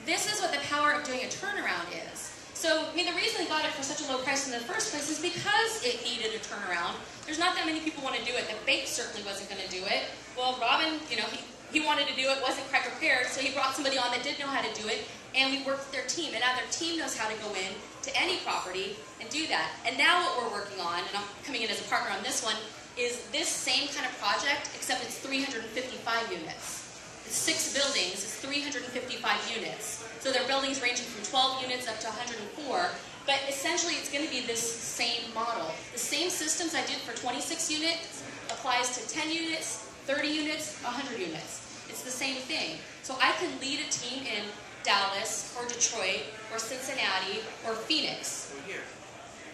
this is what the power of doing a turnaround is. So, I mean, the reason they got it for such a low price in the first place is because it needed a turnaround. There's not that many people want to do it. The bank certainly wasn't going to do it. Well, Robin, you know, he wanted to do it, wasn't quite prepared, so he brought somebody on that did know how to do it, and we worked with their team. And now their team knows how to go in to any property and do that. And now what we're working on, and I'm coming in as a partner on this one, is this same kind of project, except it's 355 units. It's 6 buildings, it's 355 units. So their buildings ranging from 12 units up to 104. But essentially it's going to be this same model. The same systems I did for 26 units applies to 10 units, 30 units, 100 units. It's the same thing. So I can lead a team in Dallas or Detroit or Cincinnati or Phoenix. Or here.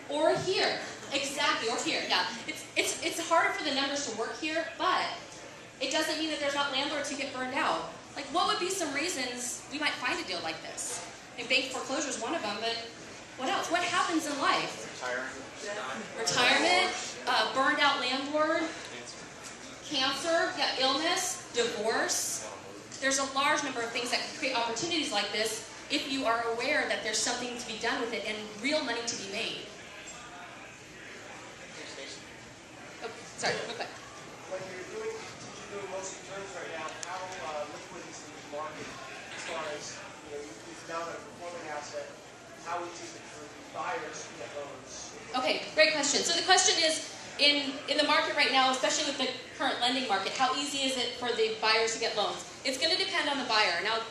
Or here. Exactly, or here, yeah. It's harder for the numbers to work here, but it doesn't mean that there's not landlords who get burned out. Like, what would be some reasons we might find a deal like this? I mean, bank foreclosure is one of them, but what else? What happens in life? Retirement, burned out landlord, cancer, yeah, illness, divorce. There's a large number of things that can create opportunities like this if you are aware that there's something to be done with it and real money to be made. Oh, sorry, real quick. When you're doing mostly terms right now, how liquid is the market as far as, you know, you've now got a performing asset, how easy is it for buyers to get loans? Okay, great question. So the question is, in the market right now, especially with the current lending market, how easy is it for the buyers to get loans? It's going to depend on the buyer. Now,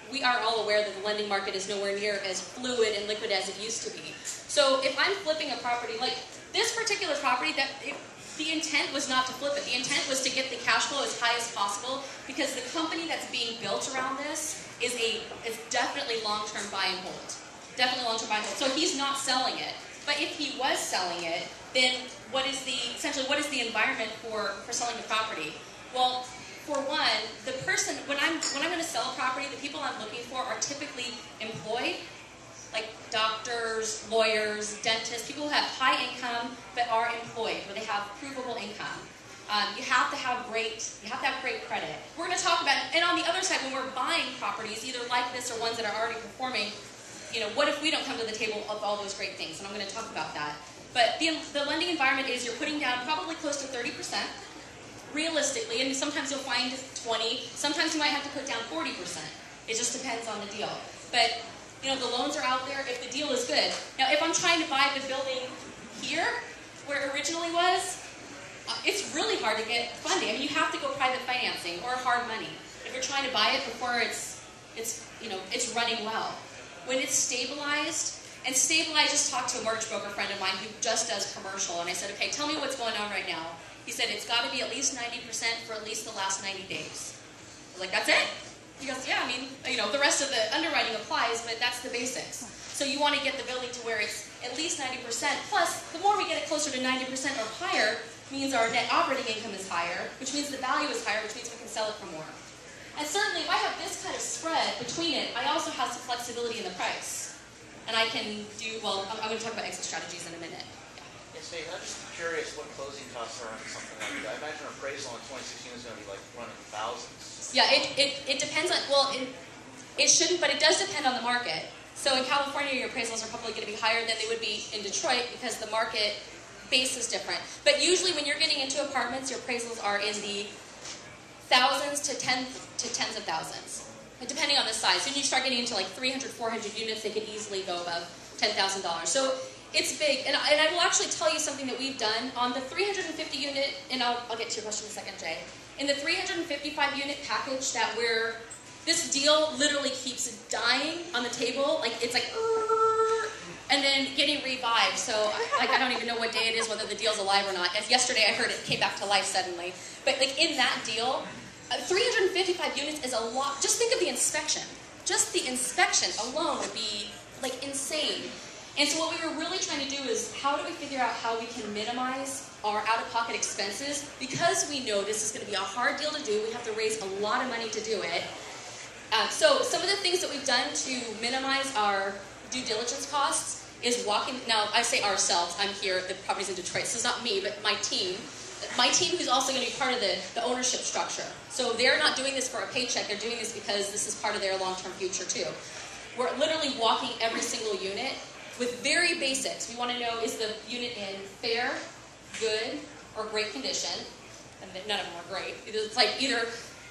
we are all aware that the lending market is nowhere near as fluid and liquid as it used to be. So if I'm flipping a property, like this particular property, the intent was not to flip it. The intent was to get the cash flow as high as possible because the company that's being built around this is definitely long-term buy and hold. Definitely long-term buy and hold. So he's not selling it. But if he was selling it, then essentially what is the environment for selling the property? Well, for one, the person, when I'm going to sell a property, the people I'm looking for are typically employed, like doctors, lawyers, dentists, people who have high income but are employed, where they have provable income. You have to have great credit. We're going to talk about, and on the other side, when we're buying properties, either like this or ones that are already performing, you know, what if we don't come to the table with all those great things? And I'm going to talk about that. But the lending environment is you're putting down probably close to 30%, realistically, and sometimes you'll find 20, sometimes you might have to put down 40%. It just depends on the deal. But, you know, the loans are out there if the deal is good. Now, if I'm trying to buy the building here, where it originally was, it's really hard to get funding. I mean, you have to go private financing or hard money if you're trying to buy it before it's running well. When it's stabilized, and stabilized, I just talked to a mortgage broker friend of mine who just does commercial, and I said, okay, tell me what's going on right now. He said, it's got to be at least 90% for at least the last 90 days. I was like, that's it? He goes, yeah, I mean, you know, the rest of the underwriting applies, but that's the basics. So you want to get the building to where it's at least 90%. Plus, the more we get it closer to 90% or higher, means our net operating income is higher, which means the value is higher, which means we can sell it for more. And certainly, if I have this kind of spread between it, I also have some flexibility in the price. And I can do, well, I'm going to talk about exit strategies in a minute. Yes, Dave, I'm just curious what closing costs are on something like that. I imagine an appraisal on 26 units is going to be like running thousands. Yeah, it depends on, well, it shouldn't, but it does depend on the market. So in California, your appraisals are probably going to be higher than they would be in Detroit because the market base is different. But usually when you're getting into apartments, your appraisals are in the thousands to tens of thousands, depending on the size. So when you start getting into like 300, 400 units, they could easily go above $10,000. So it's big. And I will actually tell you something that we've done on the 350 unit, and I'll get to your question in a second, Jay. In the 355 unit package that this deal literally keeps dying on the table. Like, it's like, and then getting revived. So, like, I don't even know what day it is, whether the deal's alive or not. As yesterday, I heard it came back to life suddenly. But, like, in that deal, 355 units is a lot. Just think of the inspection. Just the inspection alone would be, like, insane. And so what we were really trying to do is, how do we figure out how we can minimize our out-of-pocket expenses? Because we know this is going to be a hard deal to do. We have to raise a lot of money to do it. So some of the things that we've done to minimize our due diligence costs is walking. Now, I say ourselves. I'm here. The property's in Detroit. So it's not me, but my team. My team who's also going to be part of the ownership structure. So they're not doing this for a paycheck. They're doing this because this is part of their long-term future, too. We're literally walking every single unit with very basics. We want to know, is the unit in fair, good, or great condition? And none of them are great. It's like either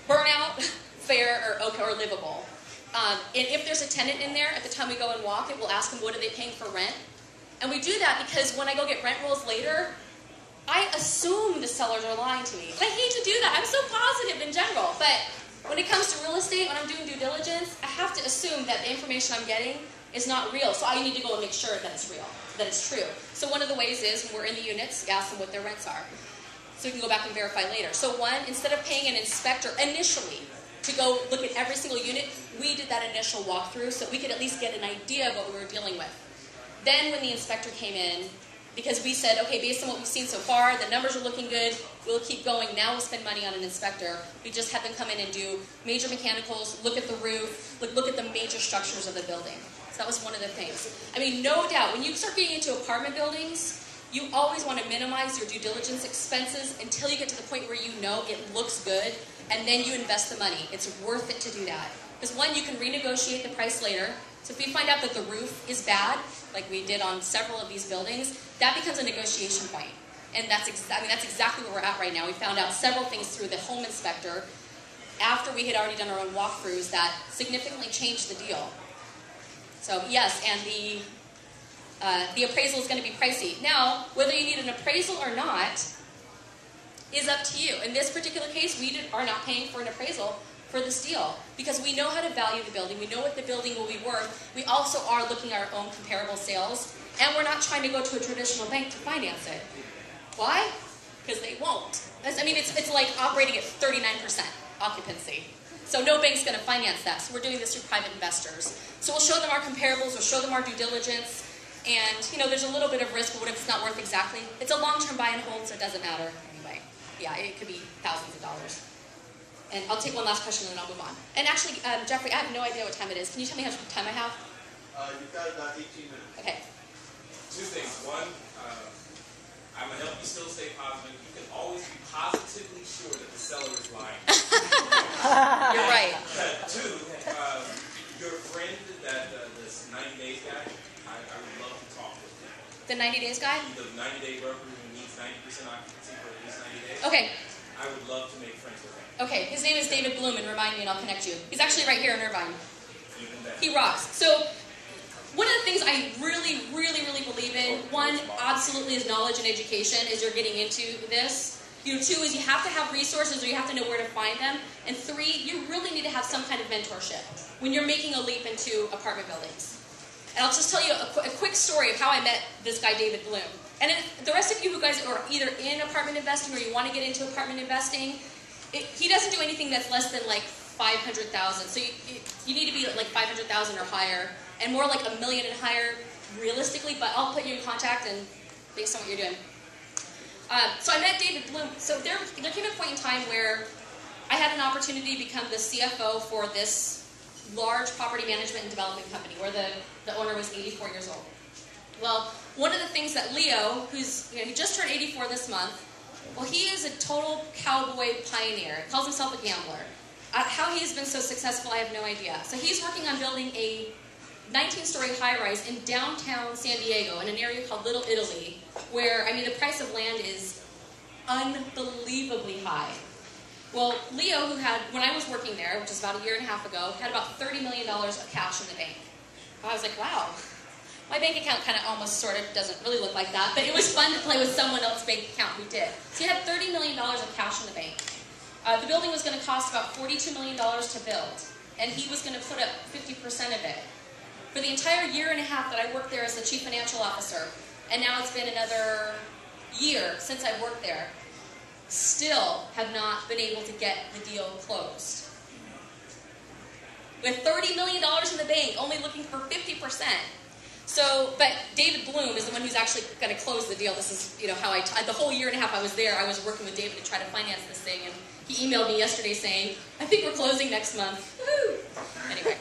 burnout, fair, or okay, or livable. And if there's a tenant in there, at the time we go and walk it, we'll ask them, what are they paying for rent? And we do that because when I go get rent rolls later, I assume the sellers are lying to me. I hate to do that. I'm so positive in general. But when it comes to real estate, when I'm doing due diligence, I have to assume that the information I'm getting is not real. So I need to go and make sure that it's real, that it's true. So one of the ways is, when we're in the units, ask them what their rents are. So we can go back and verify later. So one, instead of paying an inspector initially to go look at every single unit, we did that initial walkthrough so we could at least get an idea of what we were dealing with. Then when the inspector came in, because we said, okay, based on what we've seen so far, the numbers are looking good, we'll keep going, now we'll spend money on an inspector. We just had them come in and do major mechanicals, look at the roof, look at the major structures of the building. So that was one of the things. I mean, no doubt, when you start getting into apartment buildings, you always want to minimize your due diligence expenses until you get to the point where you know it looks good, and then you invest the money. It's worth it to do that. Because one, you can renegotiate the price later. So if we find out that the roof is bad, like we did on several of these buildings, that becomes a negotiation point. And that's exactly where we're at right now. We found out several things through the home inspector after we had already done our own walkthroughs that significantly changed the deal. So yes, and the appraisal is going to be pricey. Now, whether you need an appraisal or not is up to you. In this particular case, we are not paying for an appraisal for this deal because we know how to value the building. We know what the building will be worth. We also are looking at our own comparable sales, and we're not trying to go to a traditional bank to finance it. Why? Because they won't. I mean, it's like operating at 39% occupancy. So no bank's going to finance that. So we're doing this through private investors. So we'll show them our comparables, we'll show them our due diligence, and there's a little bit of risk, but what if it's not worth exactly? It's a long-term buy and hold, so it doesn't matter anyway. Yeah, it could be thousands of dollars. And I'll take one last question and then I'll move on. And actually, Jeffrey, I have no idea what time it is. Can you tell me how much time I have? You've got about 18 minutes. Okay. Two things. One, I'm going to help you still stay positive. You can always be positively sure that the seller is lying. You're right. Two, your friend, this 90 Days guy, I would love to talk with him. The 90 Days guy? The 90-day broker who needs 90% occupancy for at least 90 days. Okay. I would love to make friends with him. Okay, his name is David Bloom, and remind me and I'll connect you. He's actually right here in Irvine. Even better. He rocks. So one of the things I really, really, really believe in, one, absolutely is knowledge and education as you're getting into this. Two is you have to have resources or you have to know where to find them. And three, you really need to have some kind of mentorship when you're making a leap into apartment buildings. And I'll just tell you a quick story of how I met this guy, David Bloom. And the rest of you who guys are either in apartment investing or you want to get into apartment investing, he doesn't do anything that's less than like 500,000. So you need to be like 500,000 or higher, and more like $1 million and higher realistically. But I'll put you in contact and based on what you're doing. So I met David Bloom. So there came a point in time where I had an opportunity to become the CFO for this large property management and development company where the owner was 84 years old. Well, one of the things that Leo, who's he just turned 84 this month, well, he is a total cowboy pioneer. He calls himself a gambler. How he has been so successful, I have no idea. So he's working on building a 19-story high-rise in downtown San Diego in an area called Little Italy, where, the price of land is unbelievably high. Well, Leo, who had, when I was working there, which is about 1.5 years ago, had about $30 million of cash in the bank. I was like, wow. My bank account kind of almost sort of doesn't really look like that, but it was fun to play with someone else's bank account who did. So he had $30 million of cash in the bank. The building was going to cost about $42 million to build, and he was going to put up 50% of it. For the entire 1.5 years that I worked there as the chief financial officer, and now it's been another year since I worked there, still have not been able to get the deal closed. With $30 million in the bank, only looking for 50%. So, but David Bloom is the one who's actually going to close the deal. This is, how the whole 1.5 years I was there, I was working with David to try to finance this thing, and he emailed me yesterday saying, I think we're closing next month. Woo! Anyway.